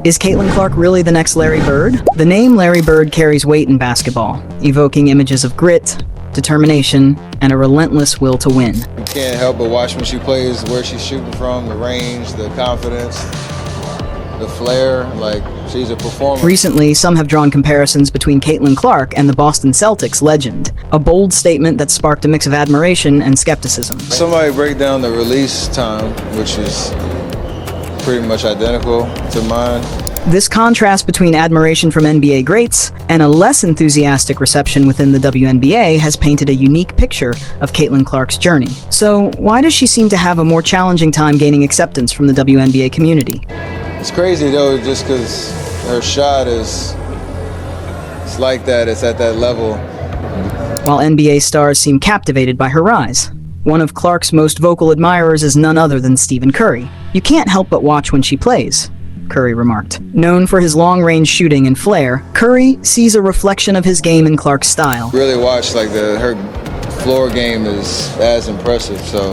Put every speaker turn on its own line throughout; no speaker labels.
Is Caitlyn Clark really the next Larry Bird? The name Larry Bird carries weight in basketball, evoking images of grit, determination, and a relentless will to win.
You can't help but watch when she plays, where she's shooting from, the range, the confidence, the flair, like she's a performer.
Recently, some have drawn comparisons between Caitlyn Clark and the Boston Celtics legend, a bold statement that sparked a mix of admiration and skepticism.
Somebody break down the release time, which is pretty much identical to mine.
This contrast between admiration from NBA greats and a less enthusiastic reception within the WNBA has painted a unique picture of Caitlyn Clark's journey. So, why does she seem to have a more challenging time gaining acceptance from the WNBA community?
It's crazy though, just because her shot it's like that, it's at that level.
While NBA stars seem captivated by her rise, one of Clark's most vocal admirers is none other than Stephen Curry. "You can't help but watch when she plays," Curry remarked. Known for his long-range shooting and flair, Curry sees a reflection of his game in Clark's style.
Really watch, like her floor game is as impressive, so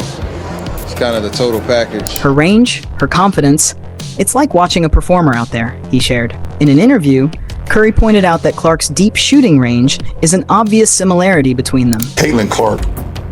it's kind of the total package.
Her range, her confidence, it's like watching a performer out there, he shared. In an interview, Curry pointed out that Clark's deep shooting range is an obvious similarity between them.
Caitlyn Clark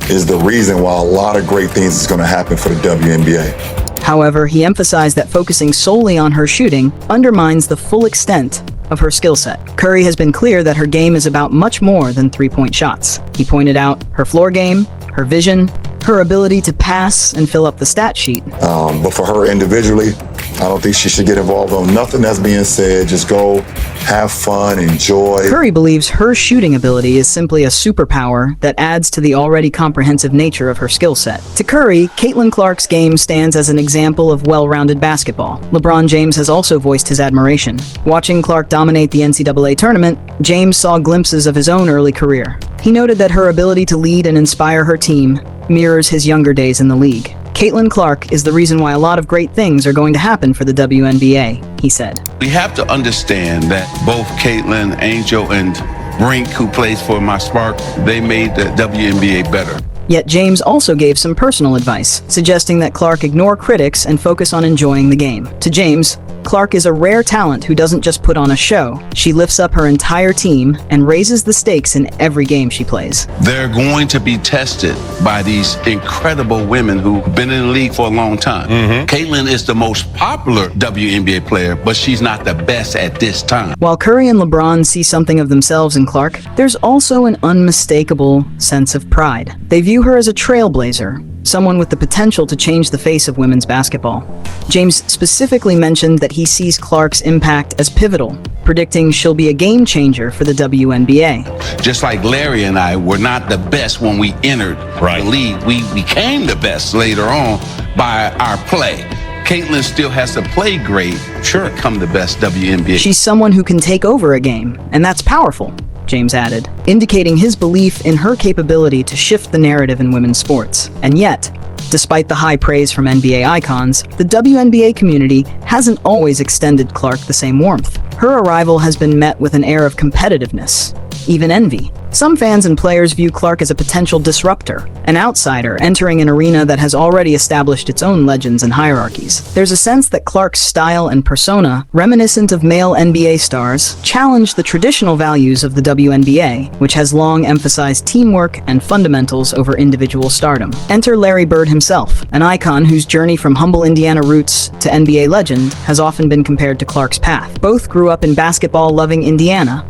is the reason why a lot of great things is going to happen for the WNBA.
However, he emphasized that focusing solely on her shooting undermines the full extent of her skill set. Curry has been clear that her game is about much more than three-point shots. He pointed out her floor game, her vision, her ability to pass and fill up the stat sheet.
But for her individually, I don't think she should get involved on nothing that's being said. Just go, have fun, enjoy.
Curry believes her shooting ability is simply a superpower that adds to the already comprehensive nature of her skill set. To Curry, Caitlyn Clark's game stands as an example of well-rounded basketball. LeBron James has also voiced his admiration. Watching Clark dominate the NCAA tournament, James saw glimpses of his own early career. He noted that her ability to lead and inspire her team mirrors his younger days in the league. Caitlyn Clark is the reason why a lot of great things are going to happen for the WNBA, he said.
We have to understand that both Caitlyn, Angel, and Brink, who plays for my Spark, they made the WNBA better.
Yet James also gave some personal advice, suggesting that Clark ignore critics and focus on enjoying the game. To James, Clark is a rare talent who doesn't just put on a show. She lifts up her entire team and raises the stakes in every game she plays.
They're going to be tested by these incredible women who've been in the league for a long time. Caitlyn is the most popular WNBA player, but she's not the best at this time.
While Curry and LeBron see something of themselves in Clark, there's also an unmistakable sense of pride. They view her as a trailblazer, someone with the potential to change the face of women's basketball. James specifically mentioned that he sees Clark's impact as pivotal, predicting she'll be a game changer for the WNBA.
Just like Larry and I were not the best when we entered the league, we became the best later on by our play. Caitlyn still has to play great to become the best WNBA.
She's someone who can take over a game, and that's powerful, James added, indicating his belief in her capability to shift the narrative in women's sports. And yet, despite the high praise from NBA icons, the WNBA community hasn't always extended Clark the same warmth. Her arrival has been met with an air of competitiveness, even envy. Some fans and players view Clark as a potential disruptor, an outsider entering an arena that has already established its own legends and hierarchies. There's a sense that Clark's style and persona, reminiscent of male NBA stars, challenge the traditional values of the WNBA, which has long emphasized teamwork and fundamentals over individual stardom. Enter Larry Bird himself, an icon whose journey from humble Indiana roots to NBA legend has often been compared to Clark's path. Both grew up in basketball-loving Indiana,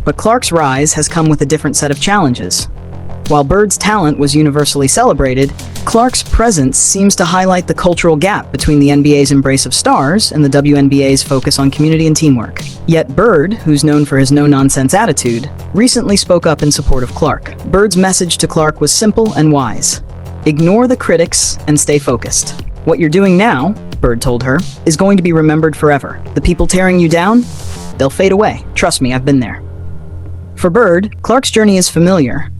but Clark's rise has come with a different set of challenges. While Bird's talent was universally celebrated, Clark's presence seems to highlight the cultural gap between the NBA's embrace of stars and the WNBA's focus on community and teamwork. Yet Bird, who's known for his no-nonsense attitude, recently spoke up in support of Clark. Bird's message to Clark was simple and wise. Ignore the critics and stay focused. What you're doing now, Bird told her, is going to be remembered forever. The people tearing you down, they'll fade away. Trust me, I've been there. For Bird, Clark's journey is familiar.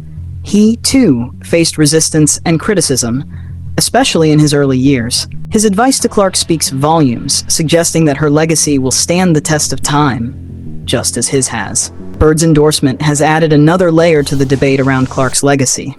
He, too, faced resistance and criticism, especially in his early years. His advice to Clark speaks volumes, suggesting that her legacy will stand the test of time, just as his has. Bird's endorsement has added another layer to the debate around Clark's legacy.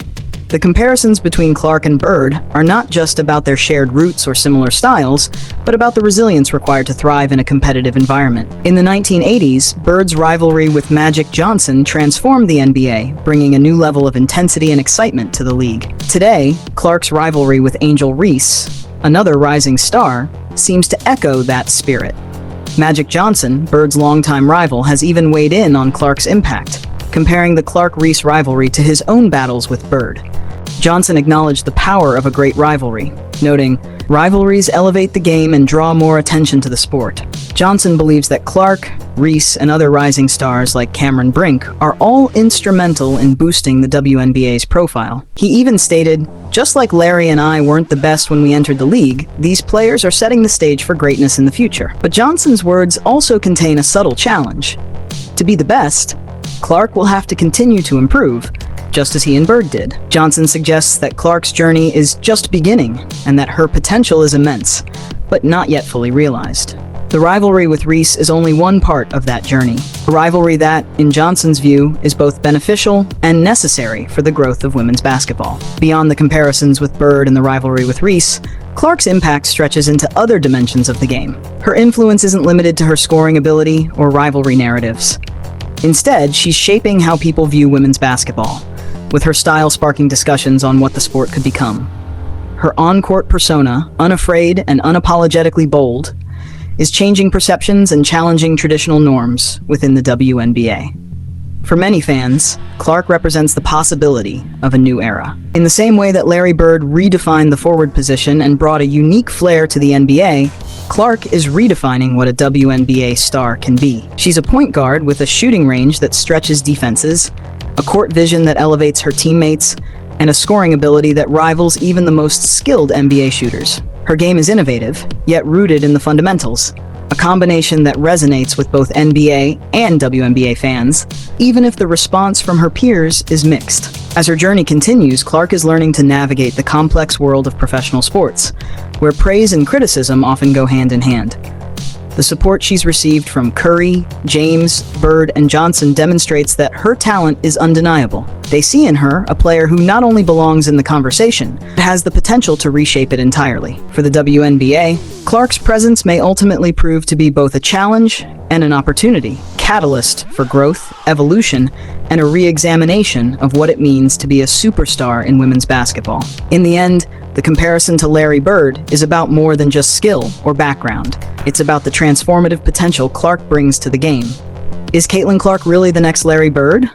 The comparisons between Clark and Bird are not just about their shared roots or similar styles, but about the resilience required to thrive in a competitive environment. In the 1980s, Bird's rivalry with Magic Johnson transformed the NBA, bringing a new level of intensity and excitement to the league. Today, Clark's rivalry with Angel Reese, another rising star, seems to echo that spirit. Magic Johnson, Bird's longtime rival, has even weighed in on Clark's impact, comparing the Clark-Reese rivalry to his own battles with Bird. Johnson acknowledged the power of a great rivalry, noting, "Rivalries elevate the game and draw more attention to the sport." Johnson believes that Clark, Reese, and other rising stars like Cameron Brink are all instrumental in boosting the WNBA's profile. He even stated, "Just like Larry and I weren't the best when we entered the league, these players are setting the stage for greatness in the future." But Johnson's words also contain a subtle challenge. To be the best, Clark will have to continue to improve, just as he and Bird did. Johnson suggests that Clark's journey is just beginning, and that her potential is immense, but not yet fully realized. The rivalry with Reese is only one part of that journey, a rivalry that, in Johnson's view, is both beneficial and necessary for the growth of women's basketball. Beyond the comparisons with Bird and the rivalry with Reese, Clark's impact stretches into other dimensions of the game. Her influence isn't limited to her scoring ability or rivalry narratives. Instead, she's shaping how people view women's basketball, with her style sparking discussions on what the sport could become. Her on-court persona, unafraid and unapologetically bold, is changing perceptions and challenging traditional norms within the WNBA. For many fans, Clark represents the possibility of a new era. In the same way that Larry Bird redefined the forward position and brought a unique flair to the NBA, Clark is redefining what a WNBA star can be. She's a point guard with a shooting range that stretches defenses, a court vision that elevates her teammates, and a scoring ability that rivals even the most skilled NBA shooters. Her game is innovative, yet rooted in the fundamentals, a combination that resonates with both NBA and WNBA fans, even if the response from her peers is mixed. As her journey continues, Clark is learning to navigate the complex world of professional sports, where praise and criticism often go hand in hand. The support she's received from Curry, James, Bird, and Johnson demonstrates that her talent is undeniable. They see in her a player who not only belongs in the conversation, but has the potential to reshape it entirely. For the WNBA, Clark's presence may ultimately prove to be both a challenge and an opportunity, catalyst for growth, evolution, and a re-examination of what it means to be a superstar in women's basketball. In the end, the comparison to Larry Bird is about more than just skill or background. It's about the transformative potential Clark brings to the game. Is Caitlyn Clark really the next Larry Bird?